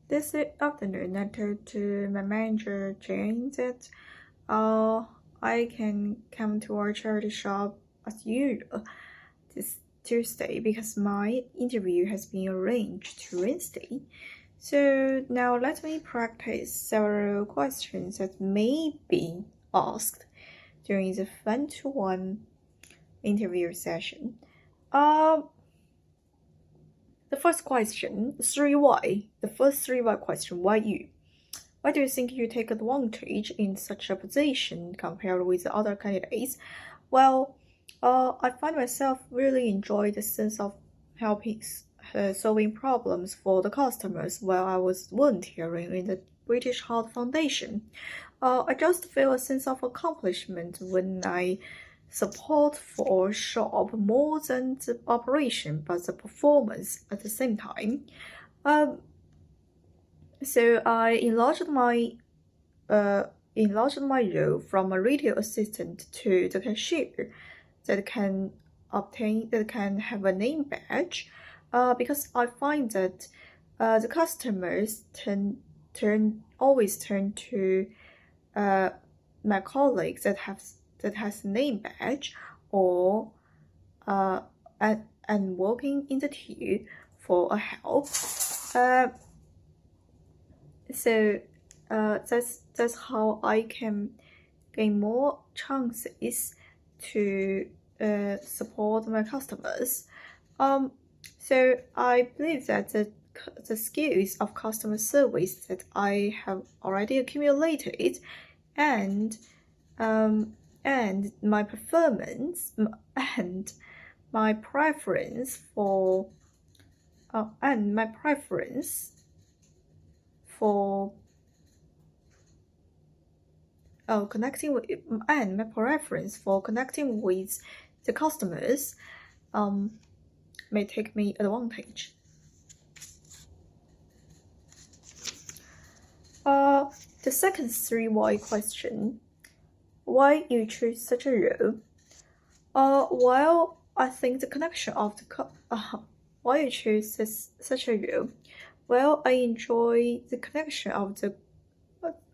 This afternoon, I told to my manager Jane that I can come to our charity shop as usual this Tuesday because my interview has been arranged to Wednesday. So now let me practice several questions that may be asked during the one-to-one interview session. The first question, 3Y. The first 3Y question, why you? Why do you think you take advantage in such a position compared with the other candidates? Well, I find myself really enjoy the sense of helping solving problems for the customers while I was volunteering in the British Heart Foundation. I just feel a sense of accomplishment when I support for a shop more than the operation but the performance at the same time. So I enlarged my role from a retail assistant to the cashier that can have a name badge, because I find that the customers always turn to my colleagues that has a name badge or and walking in the queue for a help. So that's how I can gain more chances to support my customers. So I believe that the skills of customer service that I have already accumulated and my performance and my preference for connecting with the customers may take me advantage. The second 3Y question, why you choose such a role? Well, I think the connection of why you choose such a role? Well, I enjoy the connection of the.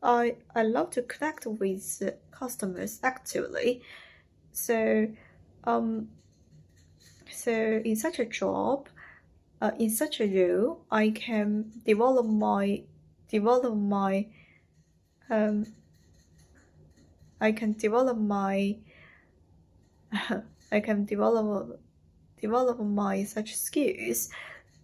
I love to connect with the customers actively. So in such a job, in such a role, I can develop my such skills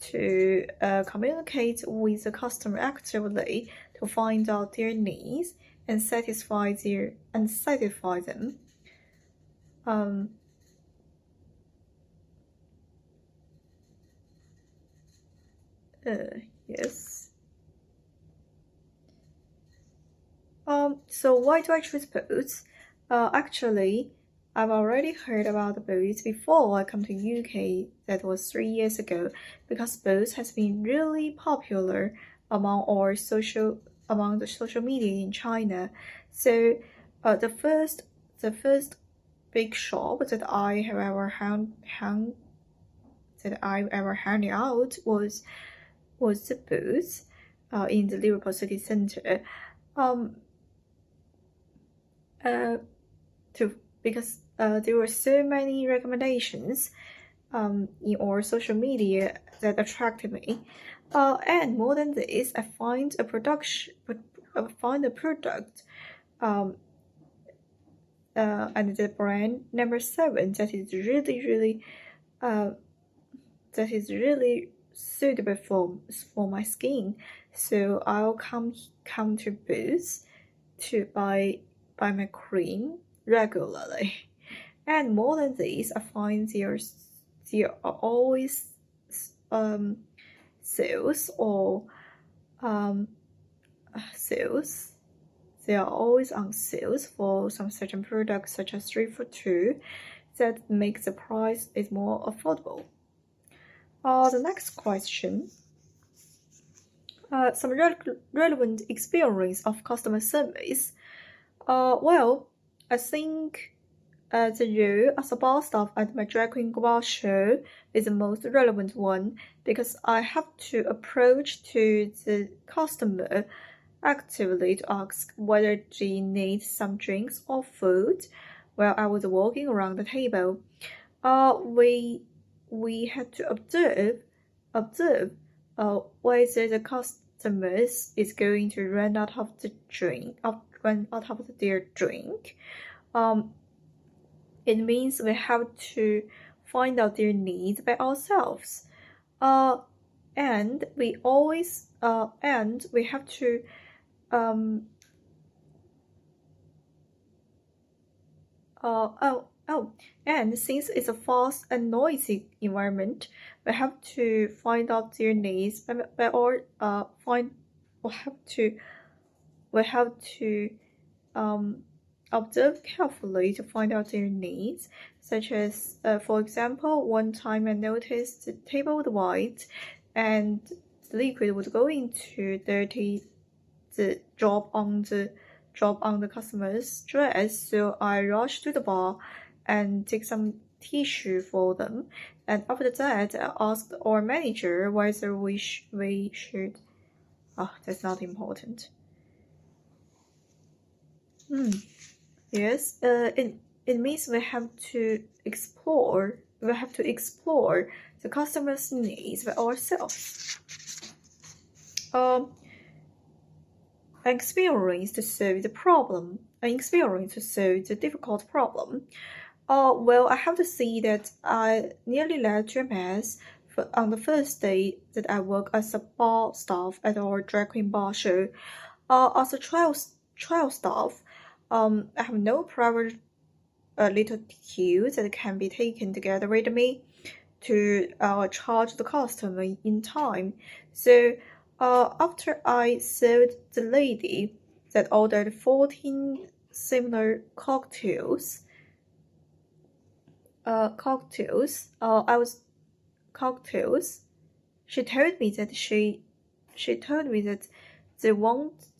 to communicate with the customer actively to find out their needs and satisfy them. Yes. So why do I choose boats? Actually, I've already heard about the boats before I come to UK. That was 3 years ago, because boats has been really popular among the social media in China. So the first big shop that I have ever hung out was the booth in the Liverpool city centre. Because there were so many recommendations in our social media that attracted me. And more than this, I find a product and the brand number 7 that is really suitable for my skin. So I'll come to Boots to buy my cream regularly. And more than this, I find there are always sales or sales. They are always on sales for some certain products such as 3 for 2 that make the price is more affordable. The next question. Some relevant experience of customer service. Well, I think the role as a bar staff at my drag queen bar show is the most relevant one because I have to approach to the customer actively to ask whether they need some drinks or food while I was walking around the table. We had to observe whether the customers is going to run out of their drink. It means we have to find out their needs by ourselves. And we have to and since it's a fast and noisy environment, we have to find out their needs. We have to observe carefully to find out their needs, such as, for example, one time I noticed the table was white and the liquid was going to dirty the drop on the customer's dress, so I rushed to the bar and take some tissue for them. And after that, I asked our manager whether we should. Oh, that's not important. Yes, it means we have to explore the customer's needs by ourselves. An experience to solve the difficult problem. Well, I have to say that I nearly led to a mess on the first day that I worked as a bar staff at our drag queen bar show. As a trial staff, I have no private little queues that can be taken together with me to charge the customer in time. So after I served the lady that ordered 14 similar cocktails, she told me that they want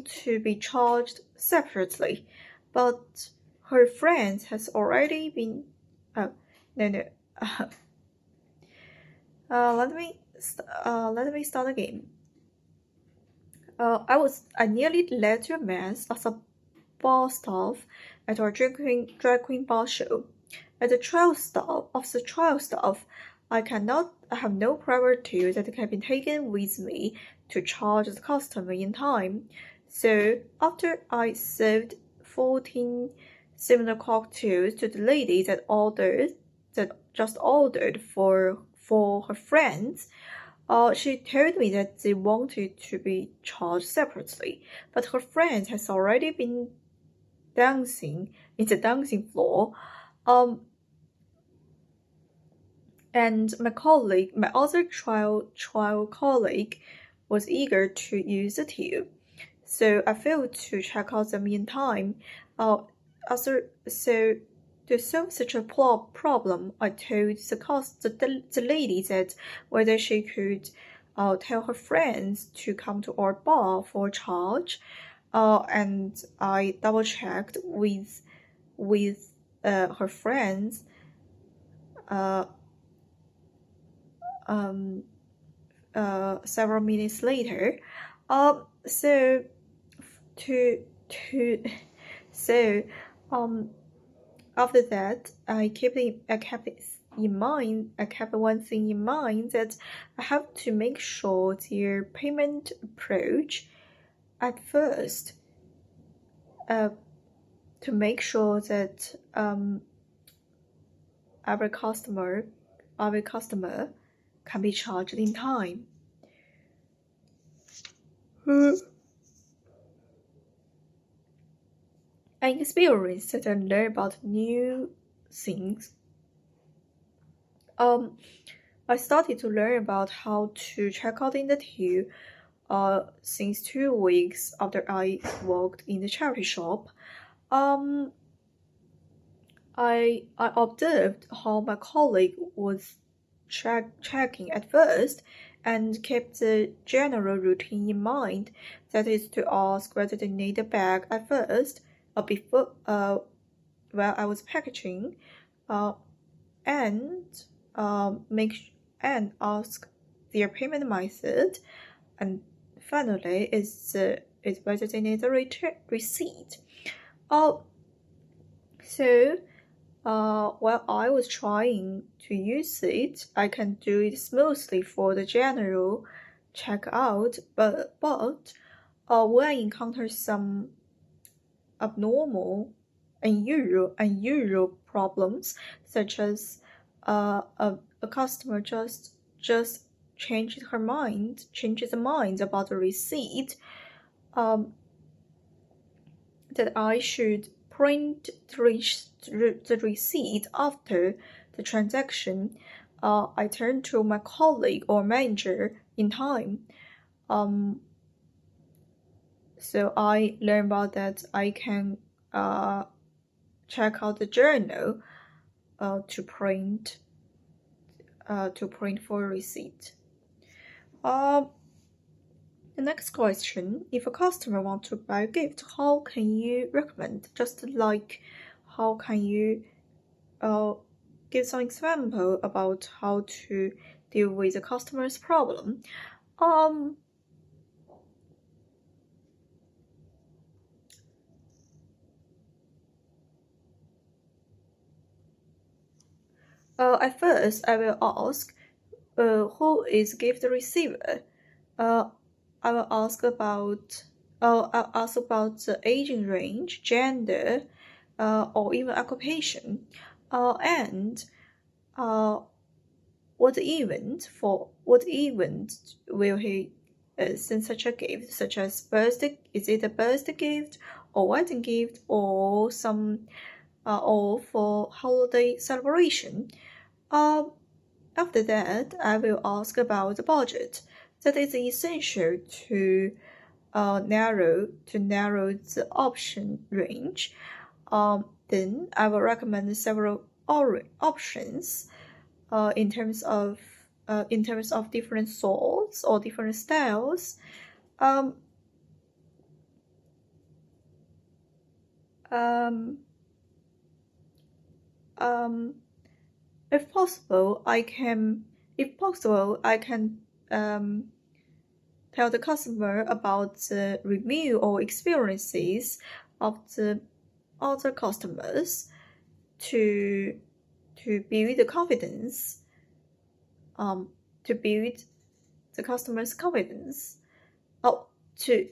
to be charged separately, but her friend has already been. No. Let me start again. I nearly led to a mess as a bar staff at our drag queen bar show. As the trial staff, I have no private tools that can be taken with me to charge the customer in time. So after I served 14 similar cocktails to the lady that just ordered for her friends, she told me that they wanted to be charged separately, but her friend has already been dancing in the dancing floor. And my other trial colleague, was eager to use the tube, so I failed to check out them in time. So to solve such a problem, I told the lady that whether she could tell her friends to come to our bar for a charge, and I double-checked with her friends. Several minutes later, after that, I kept one thing in mind, that I have to make sure their payment approach at first, to make sure that every customer can be charged in time. An experience that I learned about new things. I started to learn about how to check out in the queue since 2 weeks after I worked in the charity shop. I observed how my colleague was checking at first and kept the general routine in mind, that is to ask whether they need a bag at first, while I was packaging, and ask their payment method, and finally it's whether they need a receipt. So while I was trying to use it, I can do it smoothly for the general checkout, but when I encounter some abnormal, unusual problems, such as a customer just changes the mind about the receipt, that I should print the receipt after the transaction, I turn to my colleague or manager in time. So I learned about that I can check out the journal to print for a receipt. The next question: if a customer wants to buy a gift, how can you recommend? Just like, how can you give some example about how to deal with the customer's problem? At first, I will ask, who is gift receiver? I will ask about the aging range, gender, or even occupation, and what event will he send such a gift, such as birthday? Is it a birthday gift or wedding gift or or for holiday celebration? After that, I will ask about the budget. That is essential to narrow the option range. Then I will recommend several options in terms of different sorts or different styles. If possible, I can tell the customer about the review or experiences of the other customers to build the confidence, to build the customer's confidence, to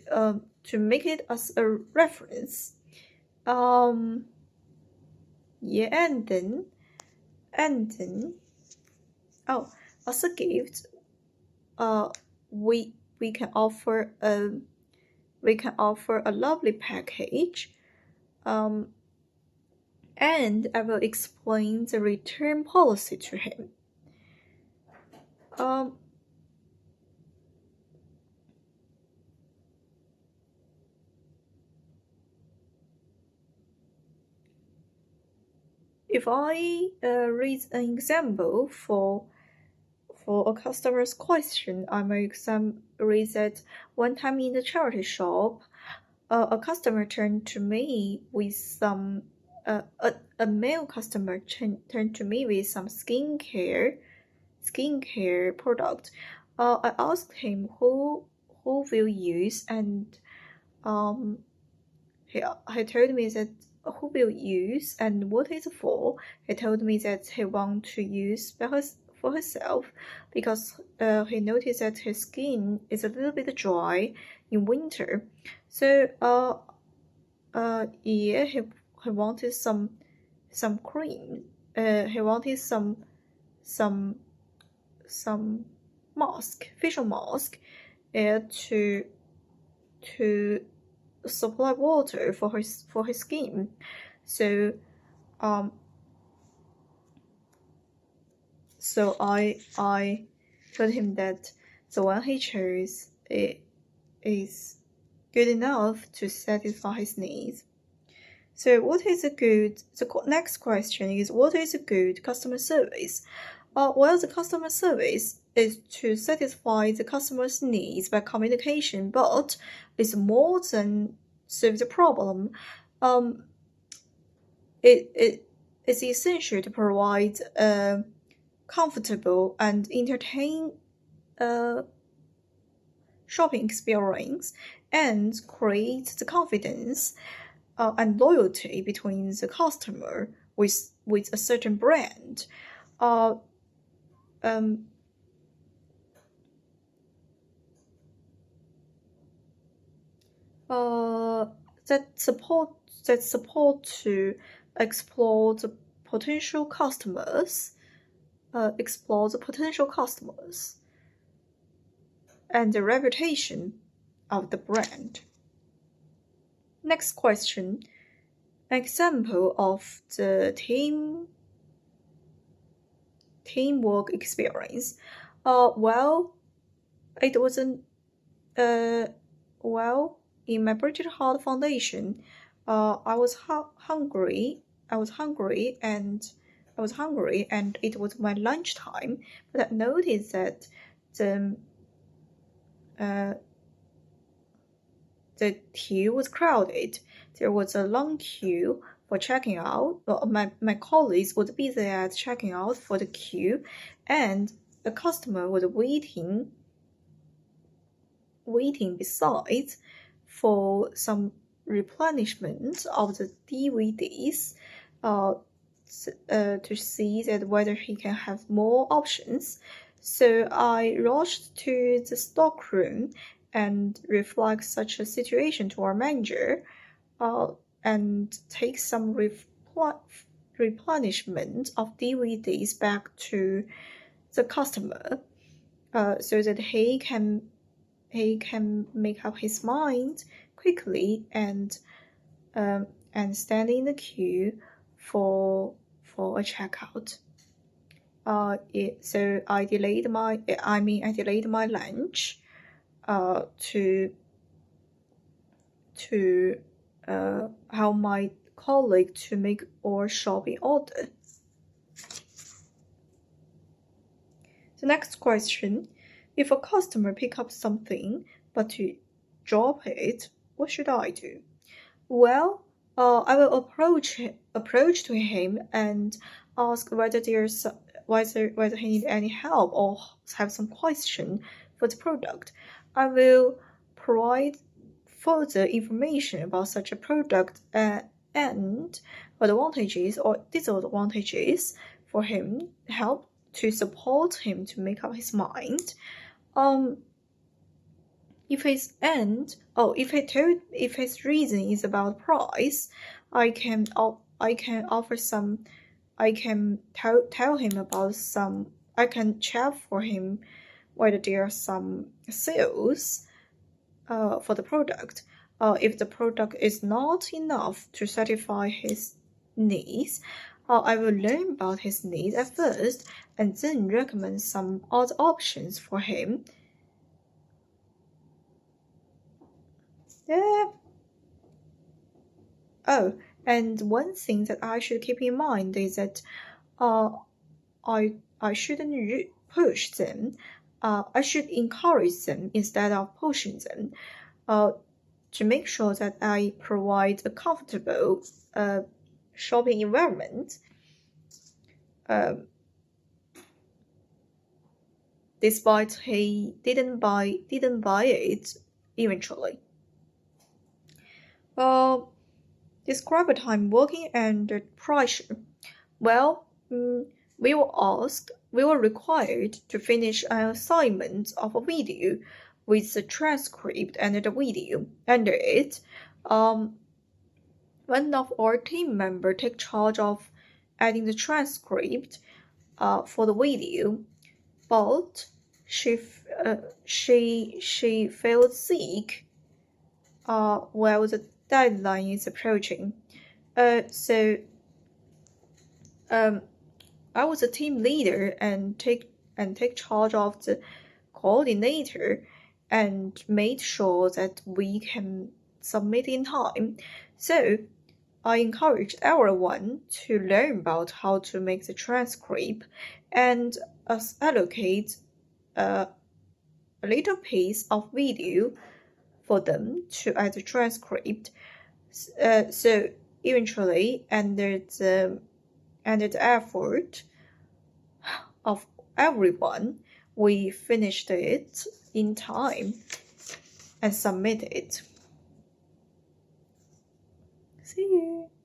make it as a reference. And then as a gift, we can offer a lovely package, and I will explain the return policy to him. If I read an example for a customer's question, I may read that one time in the charity shop, a customer turned to me with some a male customer turned to me with some skincare product. I asked him who will use, and he told me that who will use and what it's for. He told me that he want to use for herself because he noticed that his skin is a little bit dry in winter. So he wanted some cream. He wanted some mask, facial mask, to supply water for his skin. So I told him that the one he chose is good enough to satisfy his needs. So the next question is, what is a good customer service? Well, the customer service is to satisfy the customer's needs by communication, but it's more than solve the problem. it's essential to provide a comfortable and entertaining shopping experience and create the confidence and loyalty between the customer with a certain brand. Uh, um, uh, that support to explore the potential customers, explore the potential customers and the reputation of the brand. Next question. Example of the teamwork experience. Well, it wasn't. Well, in my British Heart Foundation, I was hungry. I was hungry, and it was my lunchtime. But I noticed that the uh, the queue was crowded. There was a long queue for checking out. Well, my colleagues was busy at checking out for the queue, and the customer was waiting besides for some replenishment of the DVDs to see that whether he can have more options. So I rushed to the stockroom and reflect such a situation to our manager and take some replenishment of DVDs back to the customer so that he can make up his mind quickly and stand in the queue for a checkout. So I delayed my lunch to help my colleague to make our shopping order. The next question. If a customer pick up something but to drop it, what should I do? Well, I will approach to him and ask whether he need any help or have some question for the product. I will provide further information about such a product and advantages or disadvantages for him, help to support him to make up his mind. If his reason is about price, I can offer some. I can tell him about some. I can check for him whether there are some sales for the product. If the product is not enough to satisfy his needs, I will learn about his needs at first and then recommend some other options for him. Yeah. Oh, and one thing that I should keep in mind is that I shouldn't push them. I should encourage them instead of pushing them. To make sure that I provide a comfortable shopping environment. Despite he didn't buy it eventually. Describe a time working under pressure. Well, we were required to finish an assignment of a video with the transcript and the video under it. One of our team members took charge of adding the transcript for the video, but she fell sick while the deadline is approaching. So I was a team leader and take charge of the coordinator and made sure that we can submit in time. So I encouraged everyone to learn about how to make the transcript and allocate a little piece of video for them to add the transcript. So eventually, under the effort of everyone, we finished it in time and submitted it. See you.